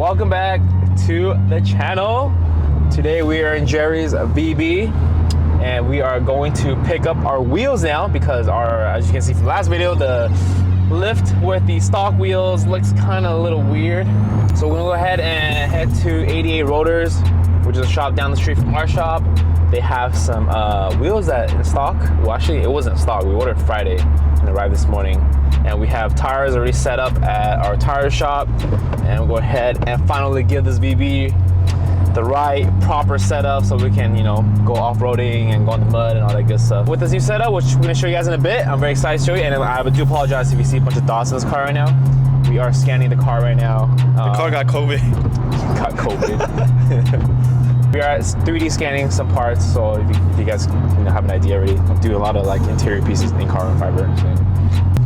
welcome back to the channel. Today we are in Jerry's BB and we are going to pick up our wheels now because as you can see from the last video, the lift with the stock wheels looks kind of a little weird. So we're gonna go ahead and head to 88 Rotors, which is a shop down the street from our shop. They have some wheels that in stock. Well, actually it wasn't stock. We ordered Friday and arrived this morning. And we have tires already set up at our tire shop. And we'll go ahead and finally give this BB the right proper setup so we can, go off-roading and go in the mud and all that good stuff. With this new setup, which we're gonna show you guys in a bit, I'm very excited to show you. And I do apologize if you see a bunch of dots in this car right now. We are scanning the car right now. The car got COVID. Got COVID. We are 3D scanning some parts, so if you guys have an idea already, I'm doing a lot of interior pieces in carbon fiber. So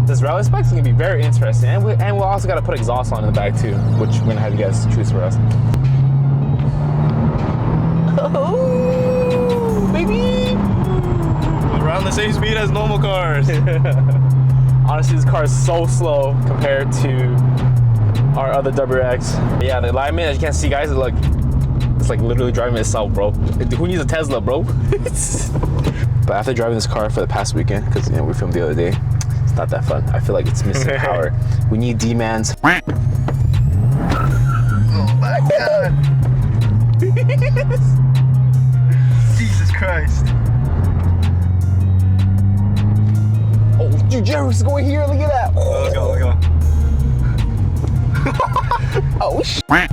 this rally spec is gonna be very interesting, and we'll also gotta put exhaust on in the back too, which we're gonna have you guys choose for us. Oh, baby! Around the same speed as normal cars. Honestly, this car is so slow compared to our other WX. Yeah, the alignment, as you can see, guys, it's like literally driving itself, bro. Who needs a Tesla, bro? But after driving this car for the past weekend, because we filmed the other day, it's not that fun. I feel like it's missing power. We need D-Man's. Oh my God. Jesus Christ. Oh, dude, Jerry's going here. Look at that. Oh. Let's go. Oh, shit.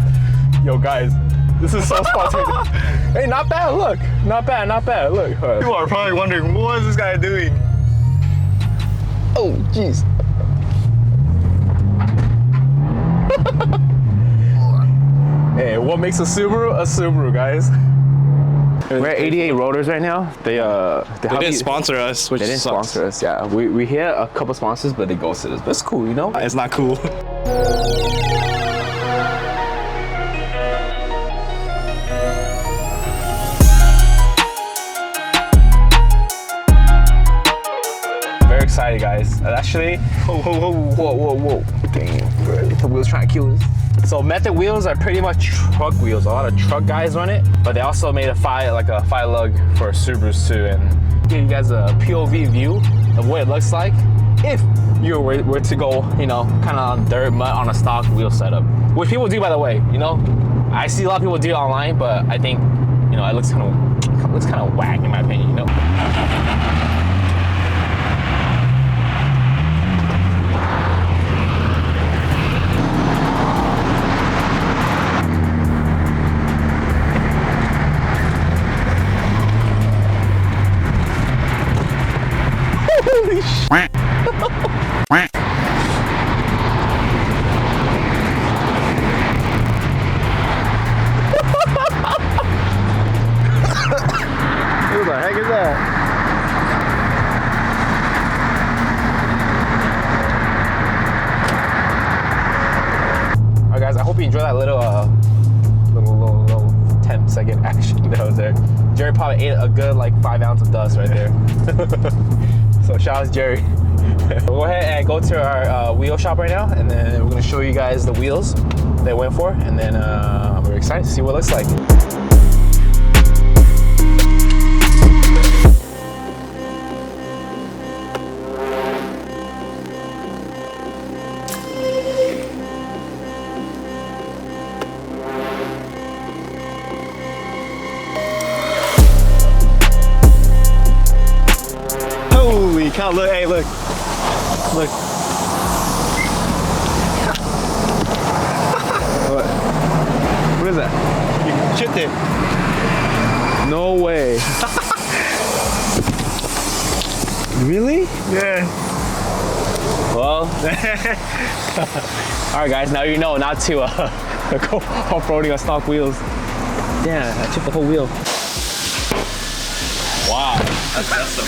Yo, guys. This is so spontaneous. Hey, not bad, look. Not bad, look. People are probably wondering, what is this guy doing? Oh, jeez. Hey, what makes a Subaru, guys? We're at 88 Rotors right now. They didn't sponsor us, which They didn't sucks. sponsor us, yeah. We hit a couple sponsors, but they ghosted us. But it's cool, It's not cool. Excited, guys. Actually, whoa. Dang, the wheels trying to kill us. So Method wheels are pretty much truck wheels. A lot of truck guys run it, but they also made a five lug for Subarus too, and give you guys a POV view of what it looks like if you were to go, kind of on dirt, mud on a stock wheel setup, which people do, by the way. I see a lot of people do it online, but I think, it looks kind of whack in my opinion. Holy shit. Who the heck is that? Alright guys, I hope you enjoyed that little 10-second action that was there. Jerry probably ate a good 5 ounces of dust right there. So shout out to Jerry. We'll go ahead and go to our wheel shop right now, and then we're gonna show you guys the wheels they went for, and then we're excited to see what it looks like. Holy cow, look, hey, look. Look. What is that? You chipped it. No way. Really? Yeah. Well, all right guys, now you know not to go off-roading on stock wheels. Damn, I chipped the whole wheel. Wow. That's the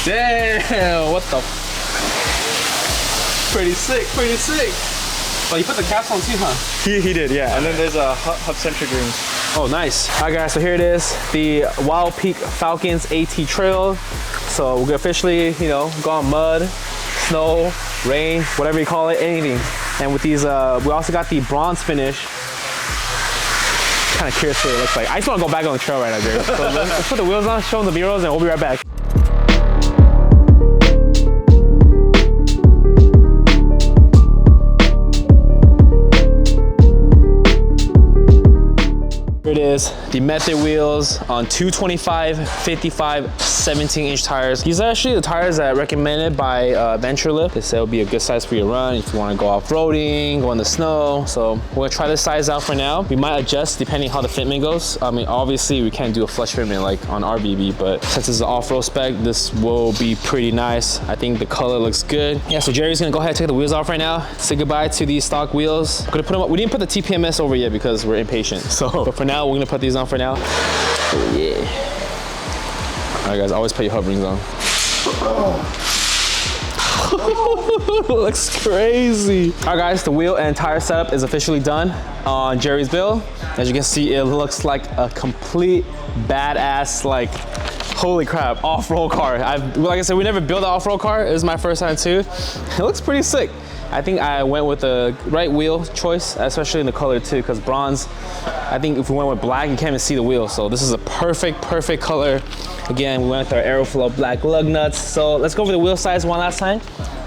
Damn, what the? Pretty sick. Oh, you put the caps on too, huh? He did, yeah. And then there's a hub centric rings. Oh, nice. All right, guys, so here it is, the Wild Peak Falcons AT Trail. So we're gonna officially, go on mud, snow, rain, whatever you call it, anything. And with these, we also got the bronze finish. Kind of curious what it looks like. I just want to go back on the trail right now, Jerry. So let's put the wheels on, show them the B-rolls, and we'll be right back. Here it is, the Method wheels on 225, 55, 17-inch tires. These are actually the tires that are recommended by Venturelift. They say it'll be a good size for your run if you want to go off-roading, go in the snow. So we're gonna try this size out for now. We might adjust depending how the fitment goes. I mean, obviously we can't do a flush fitment like on our BB, but since it's an off-road spec, this will be pretty nice. I think the color looks good. Yeah, so Jerry's gonna go ahead and take the wheels off right now. Say goodbye to these stock wheels. Gonna put them up. We didn't put the TPMS over yet because we're impatient. So, but for now, we're gonna put these on for now. Oh, yeah. All right, guys, always put your hoverings on. Looks crazy. All right, guys, the wheel and tire setup is officially done on Jerry's build. As you can see, it looks like a complete badass, like, holy crap, off-road car. Like I said, we never built an off-road car. This is my first time too. It looks pretty sick. I think I went with the right wheel choice, especially in the color too, because bronze, I think if we went with black, you can't even see the wheel. So this is a perfect color. Again, we went with our Aeroflow black lug nuts. So let's go over the wheel size one last time.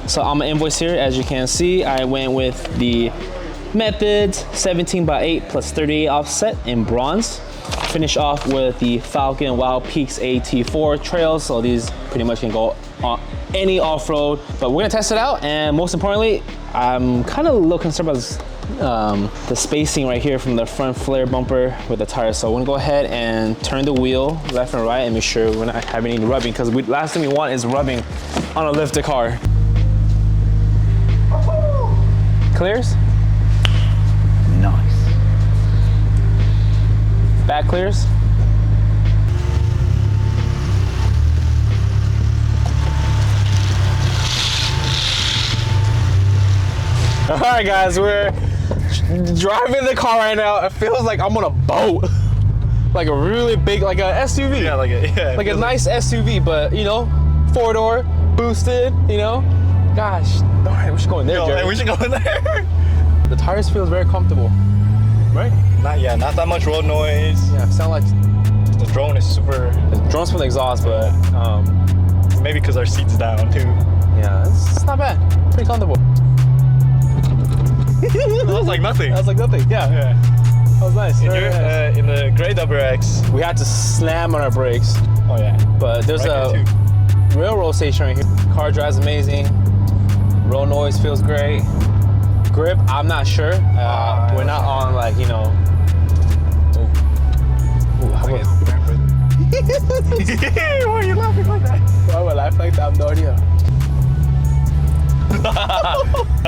So on my invoice here, as you can see, I went with the Method 17x8 plus 38 offset in bronze. Finish off with the Falcon Wild Peaks AT4 trails. So these pretty much can go on any off-road, but we're gonna test it out. And most importantly, I'm kind of a little concerned about the spacing right here from the front flare bumper with the tires. So I'm gonna go ahead and turn the wheel left and right and make sure we're not having any rubbing, because last thing we want is rubbing on a lifted car. Clears? Nice. Back clears? All right, guys, we're driving the car right now. It feels like I'm on a boat, like a really big, like a SUV. Yeah, like a nice SUV, but you know, 4-door, boosted. You know, gosh, darn, we should go in there, Jerry. We should go in there. The tires feels very comfortable, right? Not that much road noise. Yeah, sound like the drone is super. the drone's from the exhaust, but maybe because our seat's down too. yeah, it's not bad. Pretty comfortable. That was like nothing. That was like nothing. Yeah. That was nice. In the gray WX, we had to slam on our brakes. Oh yeah. But there's a railroad station right here. Car drives amazing. Road noise feels great. Grip, I'm not sure. We're not on like, you know. How about... Why are you laughing like that? Why would I laugh like that? I have no idea.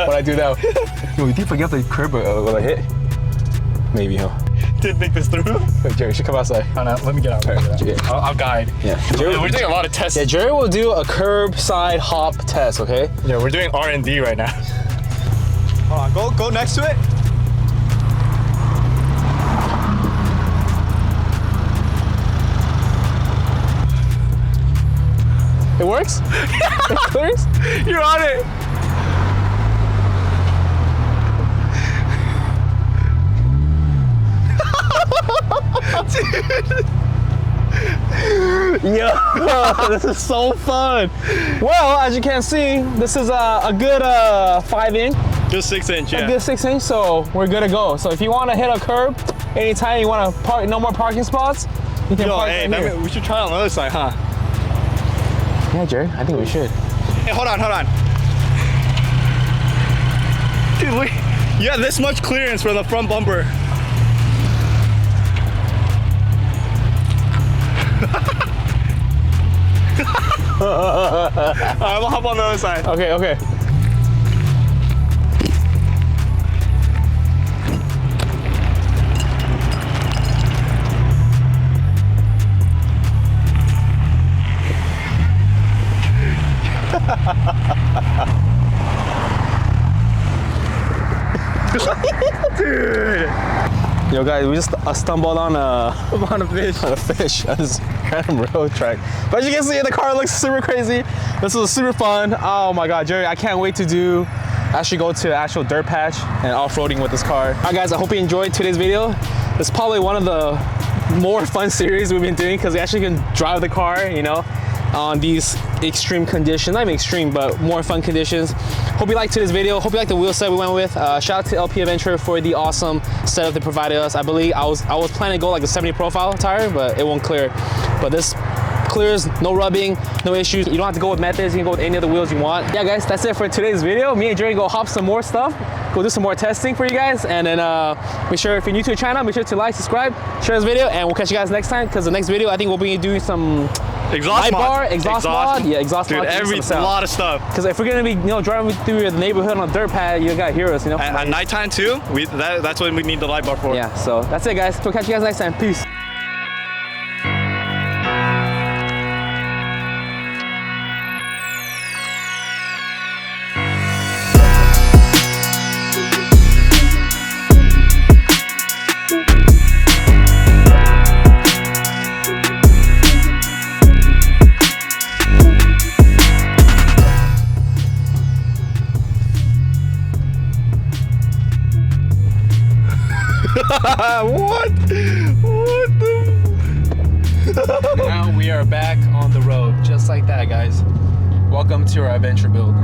What I do now? Yo, you think if I get the curb, will I hit? Maybe, huh? Didn't think this through. Wait, Jerry, you should come outside. Oh, no, let me get out. I'll guide. Yeah. Jerry, we're doing a lot of tests. Yeah, Jerry will do a curbside hop test, okay? Yeah, we're doing R&D right now. Hold on, go next to it. It works? It clears? You're on it. Yo, this is so fun. Well, as you can see, this is a good 5-inch. Just 6-inch, yeah. A good 6-inch, so we're good to go. So if you want to hit a curb, anytime you want to park, no more parking spots, you can park right here. We should try on the other side, huh? Yeah, Jerry, I think we should. Hey, hold on. Dude, look. You have this much clearance from the front bumper. Alright, we'll hop on the other side. Okay. Dude. Yo guys, we just stumbled on a fish. on a fish on this random road track. But as you can see, the car looks super crazy. This was super fun. Oh my God, Jerry, I can't wait to actually go to an actual dirt patch and off-roading with this car. All right guys, I hope you enjoyed today's video. It's probably one of the more fun series we've been doing because we actually can drive the car, you know, on these extreme conditions. Not even extreme, but more fun conditions. Hope you liked today's video. Hope you liked the wheel set we went with. Shout out to LP Adventure for the awesome setup they provided us. I believe I was planning to go like a 70 profile tire, but it won't clear. But this clears, no rubbing, no issues. You don't have to go with methods. You can go with any other wheels you want. Yeah guys, that's it for today's video. Me and Jerry go hop some more stuff. Go do some more testing for you guys. And then make sure if you're new to the channel, make sure to like, subscribe, share this video, and we'll catch you guys next time. Because the next video, I think we'll be doing some exhaust mod. Exhaust mod. Yeah, exhaust dude, mod. A lot of stuff. Because if we're gonna be, you know, driving through the neighborhood on a dirt pad, you gotta hear us, you know. At nighttime too. That's what we need the light bar for. Yeah. So that's it, guys. We'll catch you guys next time. Peace. What the? Now we are back on the road, just like that, guys. Welcome to our adventure build.